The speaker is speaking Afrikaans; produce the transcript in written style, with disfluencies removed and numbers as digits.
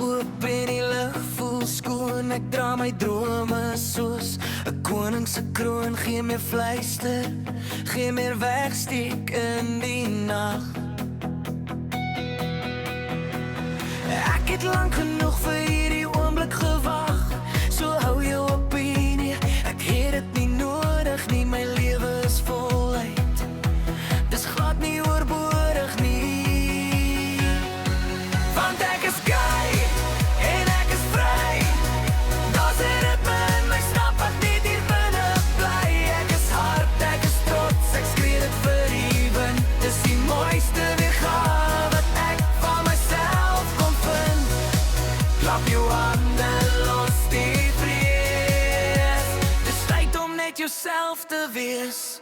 oop en die lug voel skoon. Ek dra my drome soos 'n koning se kroon. Geen meer fluister, geen meer wegsteek in die nag. Ek het lank genoeg vir hierdie oomblik gewag. So hou jou opinie, ek het dit nie nodig nie. My lewe is voluit, dis glad nie oorbodig nie. Want ek is gay en ek is vry. Daar's 'n ritme in my stap wat net hier binne bly. Ek is hard, ek is trots, ek skree dit vir die wind. Dis die mooiste weergawe wat ek van myself kon vind. Klap jou hande, los die vrees. Dis tyd om net jouself te wees.